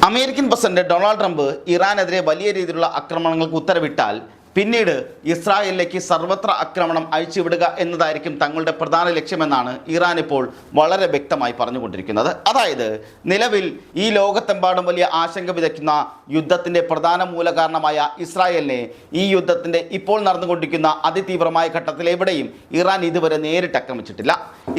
American president Donald Trump ഇറാനെതിരെ വലിയ രീതിയിലുള്ള ആക്രമണങ്ങൾക്ക് ഉത്തരവിട്ടാൽ പിന്നീട് ഇസ്രായേലിലേക്ക് സർവത്ര ആക്രമണം അഴിച്ചുവിടുക എന്നതായിരിക്കും തങ്ങളുടെ പ്രധാന ലക്ഷ്യമെന്നാണ് ഇറാൻ ഇപ്പോൾ വളരെ വ്യക്തമായി പറഞ്ഞുകൊണ്ടിരിക്കുന്നത്. അതായത് നിലവിൽ ഈ ലോകത്തെമ്പാടും വലിയ ആശങ്ക വിതയ്ക്കുന്ന യുദ്ധത്തിൻ്റെ പ്രധാന മൂലകാരണമായ ഇസ്രായേലിനെ ഈ യുദ്ധത്തിൻ്റെ ഇപ്പോൾ നടന്നുകൊണ്ടിരിക്കുന്ന അതിതീവ്രമായ ഘട്ടത്തിൽ എവിടെയും ഇറാൻ ഇതുവരെ നേരിട്ട് ആക്രമിച്ചിട്ടില്ല.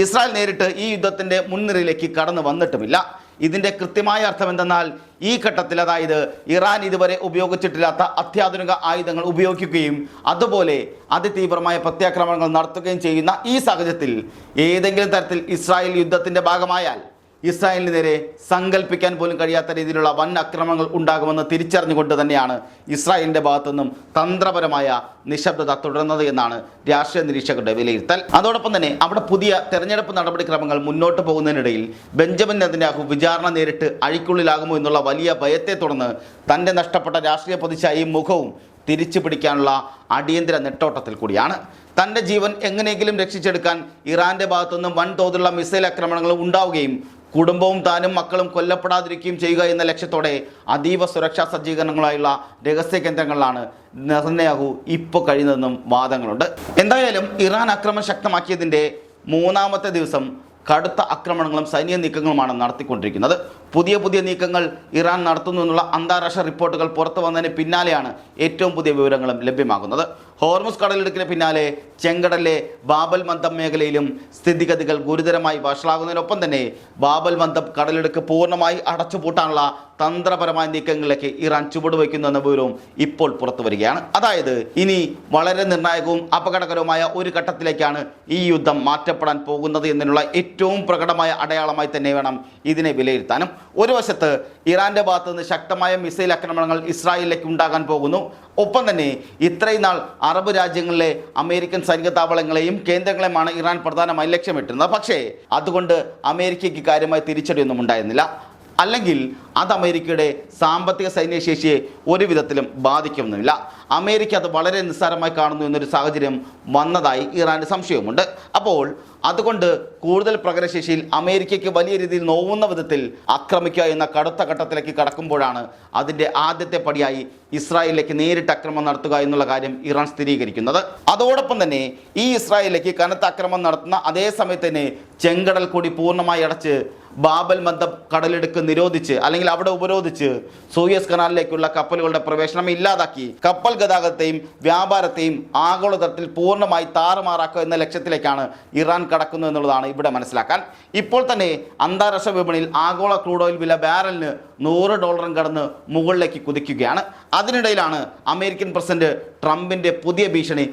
ഇസ്രായേൽ നേരിട്ട് ഈ യുദ്ധത്തിൻ്റെ മുൻനിരയിലേക്ക് കടന്നു വന്നിട്ടുമില്ല. ഇതിൻ്റെ കൃത്യമായ അർത്ഥം എന്തെന്നാൽ ഈ ഘട്ടത്തിൽ അതായത് ഇറാൻ ഇതുവരെ ഉപയോഗിച്ചിട്ടില്ലാത്ത അത്യാധുനിക ആയുധങ്ങൾ ഉപയോഗിക്കുകയും അതുപോലെ അതിതീവ്രമായ പ്രത്യാക്രമണങ്ങൾ നടത്തുകയും ചെയ്യുന്ന ഈ സാഹചര്യത്തിൽ ഏതെങ്കിലും തരത്തിൽ ഇസ്രായേൽ യുദ്ധത്തിൻ്റെ ഭാഗമായാൽ ഇസ്രായേലിന് നേരെ സങ്കല്പിക്കാൻ പോലും കഴിയാത്ത രീതിയിലുള്ള വൻ ആക്രമണങ്ങൾ ഉണ്ടാകുമെന്ന് തിരിച്ചറിഞ്ഞുകൊണ്ട് തന്നെയാണ് ഇസ്രായേലിൻ്റെ ഭാഗത്തുനിന്നും തന്ത്രപരമായ നിശബ്ദത തുടരുന്നത് എന്നാണ് രാഷ്ട്രീയ നിരീക്ഷകരുടെ വിലയിരുത്തൽ. അതോടൊപ്പം തന്നെ അവിടെ പുതിയ തെരഞ്ഞെടുപ്പ് നടപടിക്രമങ്ങൾ മുന്നോട്ട് പോകുന്നതിനിടയിൽ ബെഞ്ചമിൻ നെതന്യാഹു വിചാരണ നേരിട്ട് അഴിക്കുള്ളിലാകുമോ എന്നുള്ള വലിയ ഭയത്തെ തുടർന്ന് തൻ്റെ നഷ്ടപ്പെട്ട രാഷ്ട്രീയ പ്രതിച്ഛായയും മുഖവും തിരിച്ചു പിടിക്കാനുള്ള അടിയന്തര നെട്ടോട്ടത്തിൽ കൂടിയാണ്. തൻ്റെ ജീവൻ എങ്ങനെയെങ്കിലും രക്ഷിച്ചെടുക്കാൻ ഇറാൻ്റെ ഭാഗത്തുനിന്നും വൻതോതിലുള്ള മിസൈൽ ആക്രമണങ്ങൾ ഉണ്ടാവുകയും കുടുംബവും താനും മക്കളും കൊല്ലപ്പെടാതിരിക്കുകയും ചെയ്യുക എന്ന ലക്ഷ്യത്തോടെ അതീവ സുരക്ഷാ സജ്ജീകരണങ്ങളായുള്ള രഹസ്യ കേന്ദ്രങ്ങളിലാണ് നെതന്യാഹു ഇപ്പോൾ കഴിയുന്നതെന്നും വാദങ്ങളുണ്ട്. എന്തായാലും ഇറാൻ ആക്രമണം ശക്തമാക്കിയതിൻ്റെ മൂന്നാമത്തെ ദിവസം കടുത്ത ആക്രമണങ്ങളും സൈനിക നീക്കങ്ങളുമാണ് നടത്തിക്കൊണ്ടിരിക്കുന്നത്. പുതിയ നീക്കങ്ങൾ ഇറാൻ നടത്തുന്നു എന്നുള്ള അന്താരാഷ്ട്ര റിപ്പോർട്ടുകൾ പുറത്തു വന്നതിന് പിന്നാലെയാണ് ഏറ്റവും പുതിയ വിവരങ്ങളും ലഭ്യമാകുന്നത്. ഹോർമുസ് കടലിടുക്കിന് പിന്നാലെ ചെങ്കടലിലെ ബാബൽ മന്ദം മേഖലയിലും സ്ഥിതിഗതികൾ ഗുരുതരമായി വഷളാകുന്നതിനൊപ്പം തന്നെ ബാബൽ മന്ദം കടലിടുക്ക് പൂർണ്ണമായി അടച്ചുപൂട്ടാനുള്ള തന്ത്രപരമായ നീക്കങ്ങളിലേക്ക് ഇറാൻ ചുവടുവയ്ക്കുന്നു എന്ന വിവരവും ഇപ്പോൾ പുറത്തു വരികയാണ്. അതായത് ഇനി വളരെ നിർണായകവും അപകടകരവുമായ ഒരു ഘട്ടത്തിലേക്കാണ് ഈ യുദ്ധം മാറ്റപ്പെടാൻ പോകുന്നത് എന്നതിനുള്ള ഏറ്റവും പ്രകടമായ അടയാളമായി തന്നെ വേണം ഇതിനെ വിലയിരുത്താനും. ഒരു വശത്ത് ഇറാന്റെ ഭാഗത്തു നിന്ന് ശക്തമായ മിസൈൽ ആക്രമണങ്ങൾ ഇസ്രായേലിലേക്ക് ഉണ്ടാകാൻ പോകുന്നു. ഒപ്പം തന്നെ ഇത്രയും നാൾ അറബ് രാജ്യങ്ങളിലെ അമേരിക്കൻ സൈനിക താവളങ്ങളെയും കേന്ദ്രങ്ങളെയുമാണ് ഇറാൻ പ്രധാനമായി ലക്ഷ്യമിട്ടിരുന്നത്. പക്ഷേ അതുകൊണ്ട് അമേരിക്കയ്ക്ക് കാര്യമായി തിരിച്ചടിയൊന്നും ഉണ്ടായിരുന്നില്ല. അല്ലെങ്കിൽ അത് അമേരിക്കയുടെ സാമ്പത്തിക സൈന്യശേഷിയെ ഒരു വിധത്തിലും ബാധിക്കുന്നില്ല. അമേരിക്ക അത് വളരെ നിസ്സാരമായി കാണുന്നു എന്നൊരു സാഹചര്യം വന്നതായി ഇറാന് സംശയവുമുണ്ട്. അപ്പോൾ അതുകൊണ്ട് കൂടുതൽ പ്രകടനശേഷിയിൽ അമേരിക്കയ്ക്ക് വലിയ രീതിയിൽ നോവുന്ന വിധത്തിൽ ആക്രമിക്കുക എന്ന കടുത്ത ഘട്ടത്തിലേക്ക് കടക്കുമ്പോഴാണ് അതിൻ്റെ ആദ്യത്തെ പടിയായി ഇസ്രായേലിലേക്ക് നേരിട്ട് ആക്രമണം നടത്തുക എന്നുള്ള കാര്യം ഇറാൻ സ്ഥിരീകരിക്കുന്നത്. അതോടൊപ്പം തന്നെ ഈ ഇസ്രായേലിലേക്ക് കനത്ത ആക്രമണം നടത്തുന്ന അതേ സമയത്ത് തന്നെ ചെങ്കടൽ കൂടി പൂർണ്ണമായി അടച്ച് ബാബൽ മന്ദം കടലിടുക്ക് നിരോധിച്ച് അല്ലെങ്കിൽ അവിടെ ഉപരോധിച്ച് സൂയസ് കനാലിലേക്കുള്ള കപ്പലുകളുടെ പ്രവേശനം ഇല്ലാതാക്കി കപ്പൽ ഗതാഗതത്തെയും വ്യാപാരത്തെയും ആഗോളതലത്തിൽ പൂർണ്ണമായി താറുമാറാക്കുക എന്ന ലക്ഷ്യത്തിലേക്കാണ് ഇറാൻ കടക്കുന്നത് എന്നുള്ളതാണ് ഇവിടെ മനസ്സിലാക്കാൻ. ഇപ്പോൾ തന്നെ അന്താരാഷ്ട്ര വിപണിയിൽ ആഗോള ക്രൂഡ് ഓയിൽ വില ബാരലിന് $100 കടന്ന് മുകളിലേക്ക് കുതിക്കുകയാണ്. അതിനിടയിലാണ് അമേരിക്കൻ പ്രസിഡന്റ് ട്രംപിൻ്റെ പുതിയ ഭീഷണി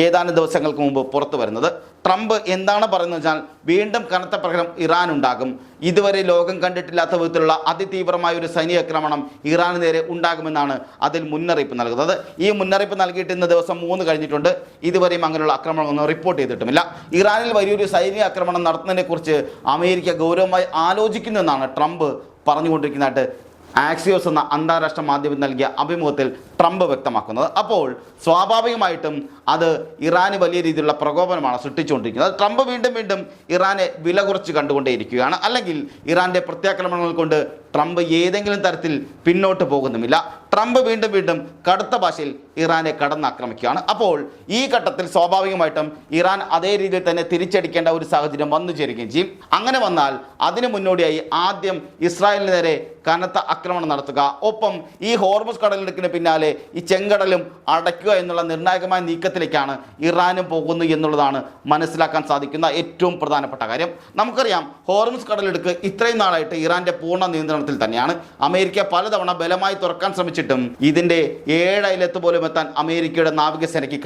ഏതാനും ദിവസങ്ങൾക്ക് മുമ്പ് പുറത്തു വരുന്നത്. ട്രംപ് എന്താണ് പറയുന്നത് വെച്ചാൽ വീണ്ടും കനത്ത പ്രകടനം ഇറാൻ ഉണ്ടാകും. ഇതുവരെ ലോകം കണ്ടിട്ടില്ലാത്ത വിധത്തിലുള്ള അതിതീവ്രമായ ഒരു സൈനിക ആക്രമണം ഇറാന് നേരെ ഉണ്ടാകുമെന്നാണ് അതിൽ മുന്നറിയിപ്പ് നൽകുന്നത്. ഈ മുന്നറിയിപ്പ് നൽകിയിട്ട് ഇന്ന് ദിവസം 3 കഴിഞ്ഞിട്ടുണ്ട്. ഇതുവരെയും അങ്ങനെയുള്ള ആക്രമണമൊന്നും റിപ്പോർട്ട് ചെയ്തിട്ടുമില്ല. ഇറാനിൽ വലിയൊരു സൈനിക ആക്രമണം നടത്തുന്നതിനെക്കുറിച്ച് അമേരിക്ക ഗൗരവമായി ആലോചിക്കുന്നു എന്നാണ് ട്രംപ് പറഞ്ഞുകൊണ്ടിരിക്കുന്നതായിട്ട് ആക്സിയോസ് എന്ന അന്താരാഷ്ട്ര മാധ്യമം നൽകിയ അഭിമുഖത്തിൽ ട്രംപ് വ്യക്തമാക്കുന്നത്. അപ്പോൾ സ്വാഭാവികമായിട്ടും അത് ഇറാന് വലിയ രീതിയിലുള്ള പ്രകോപനമാണ് സൃഷ്ടിച്ചുകൊണ്ടിരിക്കുന്നത്. ട്രംപ് വീണ്ടും ഇറാനെ വില കുറച്ച് കണ്ടുകൊണ്ടേയിരിക്കുകയാണ്. അല്ലെങ്കിൽ ഇറാൻ്റെ പ്രത്യാക്രമണങ്ങൾ കൊണ്ട് ട്രംപ് ഏതെങ്കിലും തരത്തിൽ പിന്നോട്ട് പോകുന്നുമില്ല. ട്രംപ് വീണ്ടും കടുത്ത ഭാഷയിൽ ഇറാനെ കടന്നാക്രമിക്കുകയാണ്. അപ്പോൾ ഈ ഘട്ടത്തിൽ സ്വാഭാവികമായിട്ടും ഇറാൻ അതേ രീതിയിൽ തന്നെ തിരിച്ചടിക്കേണ്ട ഒരു സാഹചര്യം വന്നു ചേരുകയും ചെയ്യും. അങ്ങനെ വന്നാൽ അതിന് മുന്നോടിയായി ആദ്യം ഇസ്രായേലിന് നേരെ കനത്ത ആക്രമണം നടത്തുക, ഒപ്പം ഈ ഹോർമുസ് കടലിടുക്കിന് പിന്നാലെ ഈ ചെങ്കടലും അടയ്ക്കുക എന്നുള്ള നിർണായകമായ നീക്കത്തിലേക്കാണ് ഇറാനും പോകുന്നു എന്നുള്ളതാണ് മനസ്സിലാക്കാൻ സാധിക്കുന്ന ഏറ്റവും പ്രധാനപ്പെട്ട കാര്യം. നമുക്കറിയാം ഹോർമുസ് കടലിടുക്ക് ഇത്രയും നാളായിട്ട് ഇറാന്റെ പൂർണ്ണ നിയന്ത്രണത്തിൽ തന്നെയാണ്. അമേരിക്ക പലതവണ ബലമായി തുറക്കാൻ ശ്രമിച്ചിട്ടും ഇതിൻ്റെ 7 അയലത്ത് പോലും എത്താൻ അമേരിക്കയുടെ നാവികസേനയ്ക്ക്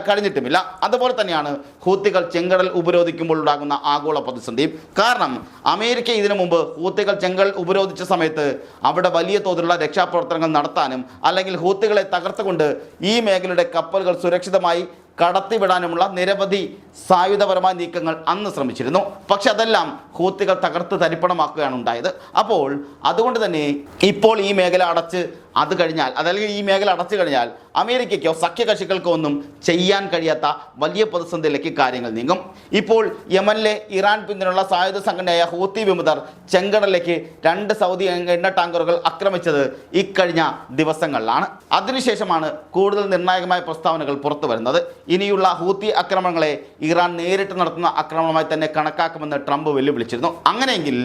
കഴിഞ്ഞിട്ടുമില്ല. അതുപോലെ തന്നെയാണ് ഹൂത്തികൾ ചെങ്കടൽ ഉപരോധിക്കുമ്പോൾ ഉണ്ടാകുന്ന ആഗോള പ്രതിസന്ധിയും. കാരണം അമേരിക്ക ഇതിനു മുമ്പ് ഹൂത്തികൾ ചെങ്കടൽ ഉപരോധിച്ച സമയത്ത് അവിടെ വലിയ തോതിലുള്ള രക്ഷാപ്രവർത്തനങ്ങൾ നടത്താനും അല്ലെങ്കിൽ ഹൂത്തികളെ തകർത്തുകൊണ്ട് ഈ മേഖലയുടെ കപ്പലുകൾ സുരക്ഷിതമായി കടത്തിവിടാനുമുള്ള നിരവധി സായുധപരമായ നീക്കങ്ങൾ അന്ന് ശ്രമിച്ചിരുന്നു. പക്ഷെ അതെല്ലാം ഹൂത്തികൾ തകർത്ത് തരിപ്പണമാക്കുകയാണ് ഉണ്ടായത്. അപ്പോൾ അതുകൊണ്ട് തന്നെ ഇപ്പോൾ ഈ മേഖല അടച്ച് അത് കഴിഞ്ഞാൽ അതല്ലെങ്കിൽ ഈ മേഖല അടച്ചു കഴിഞ്ഞാൽ അമേരിക്കയ്ക്കോ സഖ്യകക്ഷികൾക്കോ ഒന്നും ചെയ്യാൻ കഴിയാത്ത വലിയ പ്രതിസന്ധിയിലേക്ക് കാര്യങ്ങൾ നീങ്ങും. ഇപ്പോൾ യമനിലെ ഇറാൻ പിന്തുണയുള്ള സായുധ സംഘടനയായ ഹൂത്തി വിമതർ ചെങ്കടലിലേക്ക് 2 സൗദി എണ്ണ ടാങ്കറുകൾ ആക്രമിച്ചത് ഇക്കഴിഞ്ഞ ദിവസങ്ങളിലാണ്. അതിനുശേഷമാണ് കൂടുതൽ നിർണായകമായ പ്രസ്താവനകൾ പുറത്തു വരുന്നത്. ഇനിയുള്ള ഹൂത്തി ആക്രമണങ്ങളെ ഇറാൻ നേരിട്ട് നടത്തുന്ന ആക്രമണമായി തന്നെ കണക്കാക്കുമെന്ന് ട്രംപ് വെല്ലുവിളിച്ചിരുന്നു. അങ്ങനെയെങ്കിൽ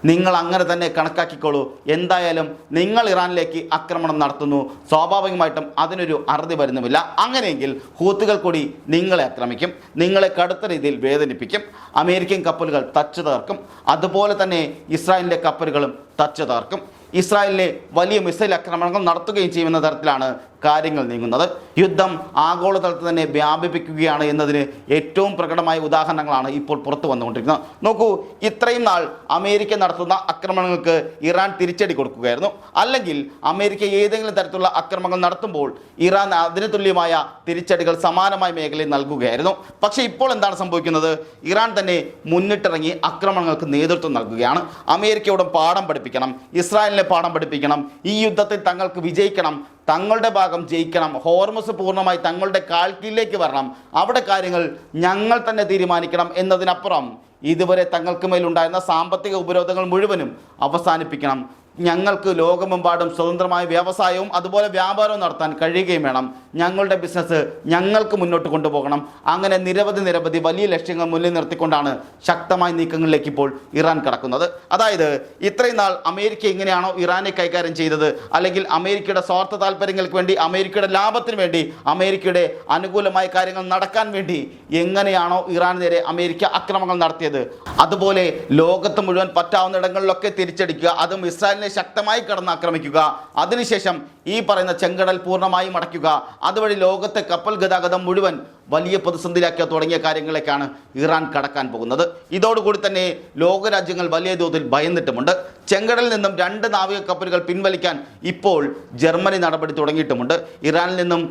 നിങ്ങൾ അങ്ങനെ തന്നെ കണക്കാക്കിക്കോളൂ, എന്തായാലും നിങ്ങൾ ഇറാനിലേക്ക് ആക്രമണം നടത്തുന്നു, സ്വാഭാവികമായിട്ടും അതിനൊരു അറുതി വരുന്നുമില്ല. അങ്ങനെയെങ്കിൽ ഹൂത്തികൾ കൂടി നിങ്ങളെ ആക്രമിക്കും, നിങ്ങളെ കടുത്ത രീതിയിൽ വേദനിപ്പിക്കും. അമേരിക്കൻ കപ്പലുകൾ തച്ചു തകർക്കും, അതുപോലെ തന്നെ ഇസ്രായേലിൻ്റെ കപ്പലുകളും തച്ചു തകർക്കും. ഇസ്രായേലിലെ വലിയ മിസൈൽ ആക്രമണങ്ങൾ നടത്തുകയും ചെയ്യുന്ന തരത്തിലാണ് കാര്യങ്ങൾ നീങ്ങുന്നത്. യുദ്ധം ആഗോളതലത്തിൽ തന്നെ വ്യാപിപ്പിക്കുകയാണ് എന്നതിന് ഏറ്റവും പ്രകടമായ ഉദാഹരണങ്ങളാണ് ഇപ്പോൾ പുറത്തു വന്നുകൊണ്ടിരിക്കുന്നത്. നോക്കൂ, ഇത്രയും നാൾ അമേരിക്ക നടത്തുന്ന ആക്രമണങ്ങൾക്ക് ഇറാൻ തിരിച്ചടി കൊടുക്കുകയായിരുന്നു. അല്ലെങ്കിൽ അമേരിക്ക ഏതെങ്കിലും തരത്തിലുള്ള ആക്രമണങ്ങൾ നടത്തുമ്പോൾ ഇറാൻ അതിന് തുല്യമായ തിരിച്ചടികൾ സമാനമായ മേഖലയിൽ നൽകുകയായിരുന്നു. പക്ഷേ ഇപ്പോൾ എന്താണ് സംഭവിക്കുന്നത്? ഇറാൻ തന്നെ മുന്നിട്ടിറങ്ങി ആക്രമണങ്ങൾക്ക് നേതൃത്വം നൽകുകയാണ്. അമേരിക്കയോടും പാഠം പഠിപ്പിക്കണം, ഇസ്രായേലിനെ പാഠം പഠിപ്പിക്കണം, ഈ യുദ്ധത്തിൽ തങ്ങൾക്ക് വിജയിക്കണം, തങ്ങളുടെ ഭാഗം ജയിക്കണം, ഹോർമുസ് പൂർണ്ണമായി തങ്ങളുടെ കാൽക്കീഴിലേക്ക് വരണം, അവിടെ കാര്യങ്ങൾ ഞങ്ങൾ തന്നെ തീരുമാനിക്കണം എന്നതിനപ്പുറം ഇതുവരെ തങ്ങൾക്ക് മേലുണ്ടായിരുന്ന സാമ്പത്തിക ഉപരോധങ്ങൾ മുഴുവനും അവസാനിപ്പിക്കണം, ഞങ്ങൾക്ക് ലോകമെമ്പാടും സ്വതന്ത്രമായ വ്യവസായവും അതുപോലെ വ്യാപാരവും നടത്താൻ കഴിയുകയും വേണം, ഞങ്ങളുടെ ബിസിനസ് ഞങ്ങൾക്ക് മുന്നോട്ട് കൊണ്ടുപോകണം. അങ്ങനെ നിരവധി വലിയ ലക്ഷ്യങ്ങൾ മുന്നിൽ നിർത്തിക്കൊണ്ടാണ് ശക്തമായ നീക്കങ്ങളിലേക്ക് ഇപ്പോൾ ഇറാൻ കടക്കുന്നത്. അതായത് ഇത്രയും നാൾ അമേരിക്ക എങ്ങനെയാണോ ഇറാനെ കൈകാര്യം ചെയ്തത്, അല്ലെങ്കിൽ അമേരിക്കയുടെ സ്വാർത്ഥ താല്പര്യങ്ങൾക്ക് വേണ്ടി, അമേരിക്കയുടെ ലാഭത്തിന് വേണ്ടി, അമേരിക്കയുടെ അനുകൂലമായ കാര്യങ്ങൾ നടക്കാൻ വേണ്ടി എങ്ങനെയാണോ ഇറാന് നേരെ അമേരിക്ക ആക്രമണങ്ങൾ നടത്തിയത്, അതുപോലെ ലോകത്ത് മുഴുവൻ പറ്റാവുന്ന ഇടങ്ങളിലൊക്കെ തിരിച്ചടിക്കുക, അതും ഇസ്രായേലിനെ ശക്തമായി കടന്നാക്രമിക്കുക, അതിനുശേഷം ഈ പറയുന്ന ചെങ്കടൽ പൂർണ്ണമായും അടയ്ക്കുക, അതുവഴി ലോകത്തെ കപ്പൽ ഗതാഗതം മുഴുവൻ വലിയ പ്രതിസന്ധിയിലാക്കുക തുടങ്ങിയ കാര്യങ്ങളിലേക്കാണ് ഇറാൻ കടക്കാൻ പോകുന്നത്. ഇതോടുകൂടി തന്നെ ലോകരാജ്യങ്ങൾ വലിയ തോതിൽ ഭയന്നിട്ടുമുണ്ട്. ചെങ്കടലിൽ നിന്നും 2 നാവിക കപ്പലുകൾ പിൻവലിക്കാൻ ഇപ്പോൾ ജർമ്മനി നടപടി തുടങ്ങിയിട്ടുമുണ്ട്. ഇറാനിൽ നിന്നും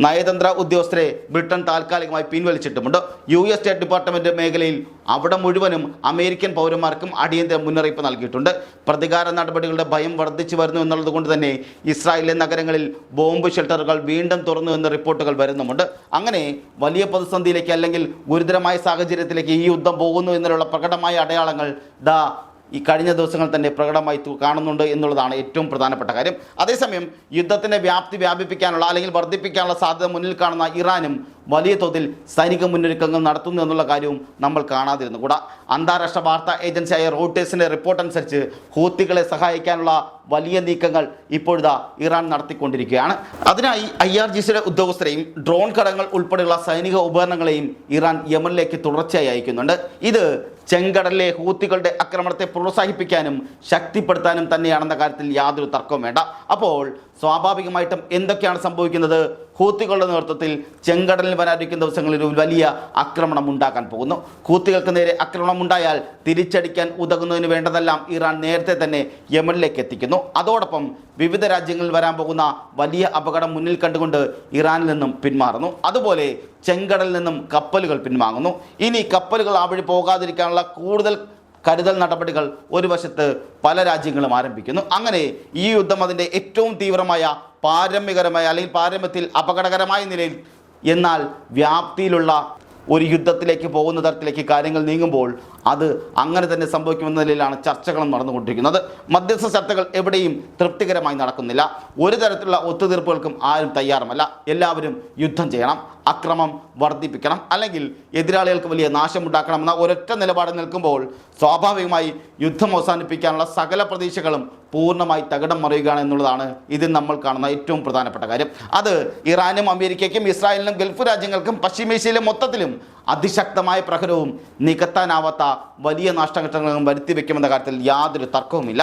നയതന്ത്ര ഉദ്യോഗസ്ഥരെ ബ്രിട്ടൻ താൽക്കാലികമായി പിൻവലിച്ചിട്ടുമുണ്ട്. US സ്റ്റേറ്റ് ഡിപ്പാർട്ട്മെൻറ്റ് മേഖലയിൽ അവിടെ മുഴുവനും അമേരിക്കൻ പൗരന്മാർക്കും അടിയന്തര മുന്നറിയിപ്പ് നൽകിയിട്ടുണ്ട്. പ്രതികാര നടപടികളുടെ ഭയം വർദ്ധിച്ചു വരുന്നു എന്നുള്ളത് കൊണ്ട് തന്നെ ഇസ്രായേലിലെ നഗരങ്ങളിൽ ബോംബ് ഷെൽട്ടറുകൾ വീണ്ടും തുറന്നു എന്ന റിപ്പോർട്ടുകൾ വരുന്നുമുണ്ട്. അങ്ങനെ വലിയ പ്രതിസന്ധിയിലേക്ക് അല്ലെങ്കിൽ ഗുരുതരമായ സാഹചര്യത്തിലേക്ക് ഈ യുദ്ധം പോകുന്നു എന്നുള്ള പ്രകടമായ അടയാളങ്ങൾ ഈ കഴിഞ്ഞ ദിവസങ്ങൾ തന്നെ പ്രകടമായി കാണുന്നുണ്ട് എന്നുള്ളതാണ് ഏറ്റവും പ്രധാനപ്പെട്ട കാര്യം. അതേസമയം യുദ്ധത്തിൻ്റെ വ്യാപിപ്പിക്കാനുള്ള അല്ലെങ്കിൽ വർദ്ധിപ്പിക്കാനുള്ള സാധ്യത മുന്നിൽ കാണുന്ന ഇറാനും വലിയ തോതിൽ സൈനിക മുന്നൊരുക്കങ്ങൾ നടത്തുന്നു എന്നുള്ള കാര്യവും നമ്മൾ കാണാതിരുന്നു കൂടാ. അന്താരാഷ്ട്ര വാർത്താ ഏജൻസിയായ റോയിട്ടേഴ്സിൻ്റെ റിപ്പോർട്ട് അനുസരിച്ച് ഹൂത്തികളെ സഹായിക്കാനുള്ള വലിയ നീക്കങ്ങൾ ഇപ്പോഴിതാ ഇറാൻ നടത്തിക്കൊണ്ടിരിക്കുകയാണ്. അതിനായി IRGCയുടെ ഉദ്യോഗസ്ഥരെയും ഡ്രോൺ ഘടകങ്ങൾ ഉൾപ്പെടെയുള്ള സൈനിക ഉപകരണങ്ങളെയും ഇറാൻ യമനിലേക്ക് തുടർച്ചയായി അയക്കുന്നുണ്ട്. ഇത് ചെങ്കടലിലെ ഹൂത്തികളുടെ ആക്രമണത്തെ പ്രോത്സാഹിപ്പിക്കാനും ശക്തിപ്പെടുത്താനും തന്നെയാണെന്ന കാര്യത്തിൽ യാതൊരു തർക്കവും വേണ്ട. അപ്പോൾ സ്വാഭാവികമായിട്ടും എന്തൊക്കെയാണ് സംഭവിക്കുന്നത്? ഹൂത്തികളുടെ നേതൃത്വത്തിൽ ചെങ്കടലിൽ വരാനിരിക്കുന്ന ദിവസങ്ങളിൽ ഒരു വലിയ ആക്രമണം ഉണ്ടാക്കാൻ പോകുന്നു. ഹൂത്തികൾക്ക് നേരെ ആക്രമണം ഉണ്ടായാൽ തിരിച്ചടിക്കാൻ ഉതകുന്നതിന് വേണ്ടതെല്ലാം ഇറാൻ നേരത്തെ തന്നെ യമനിലേക്ക് എത്തിക്കുന്നു. അതോടൊപ്പം വിവിധ രാജ്യങ്ങളിൽ വരാൻ പോകുന്ന വലിയ അപകടം മുന്നിൽ കണ്ടുകൊണ്ട് ഇറാനിൽ നിന്നും പിന്മാറുന്നു. അതുപോലെ ചെങ്കടലിൽ നിന്നും കപ്പലുകൾ പിൻവാങ്ങുന്നു. ഇനി കപ്പലുകൾ ആ വഴി പോകാതിരിക്കാനുള്ള കൂടുതൽ കരുതൽ നടപടികൾ ഒരു വശത്ത് പല രാജ്യങ്ങളും ആരംഭിക്കുന്നു. അങ്ങനെ ഈ യുദ്ധം അതിൻ്റെ ഏറ്റവും തീവ്രമായ പാരമ്യകരമായ അല്ലെങ്കിൽ പാരമ്യത്തിൽ അപകടകരമായ നിലയിൽ എന്നാൽ വ്യാപ്തിയിലുള്ള ഒരു യുദ്ധത്തിലേക്ക് പോകുന്ന തരത്തിലേക്ക് കാര്യങ്ങൾ നീങ്ങുമ്പോൾ അത് അങ്ങനെ തന്നെ സംഭവിക്കുമെന്ന നിലയിലാണ് ചർച്ചകളും നടന്നുകൊണ്ടിരിക്കുന്നത്. മധ്യസ്ഥ ചർച്ചകൾ എവിടെയും തൃപ്തികരമായി നടക്കുന്നില്ല. ഒരു തരത്തിലുള്ള ഒത്തുതീർപ്പുകൾക്കും ആരും തയ്യാറുമല്ല. എല്ലാവരും യുദ്ധം ചെയ്യണം, അക്രമം വർദ്ധിപ്പിക്കണം, അല്ലെങ്കിൽ എതിരാളികൾക്ക് വലിയ നാശമുണ്ടാക്കണമെന്ന ഒരൊറ്റ നിലപാട് നിൽക്കുമ്പോൾ സ്വാഭാവികമായി യുദ്ധം അവസാനിപ്പിക്കാനുള്ള സകല പ്രതീക്ഷകളും പൂർണ്ണമായി തകിടം മറിയുകയാണ് എന്നുള്ളതാണ് ഇതിൽ നമ്മൾ കാണുന്ന ഏറ്റവും പ്രധാനപ്പെട്ട കാര്യം. അത് ഇറാനും അമേരിക്കയ്ക്കും ഇസ്രായേലിനും ഗൾഫ് രാജ്യങ്ങൾക്കും പശ്ചിമേഷ്യയിലെ മൊത്തത്തിലും അതിശക്തമായ പ്രഹരവും നികത്താനാവാത്ത വലിയ നാശനഷ്ടങ്ങളും വരുത്തി വയ്ക്കുമെന്ന കാര്യത്തിൽ യാതൊരു തർക്കവുമില്ല.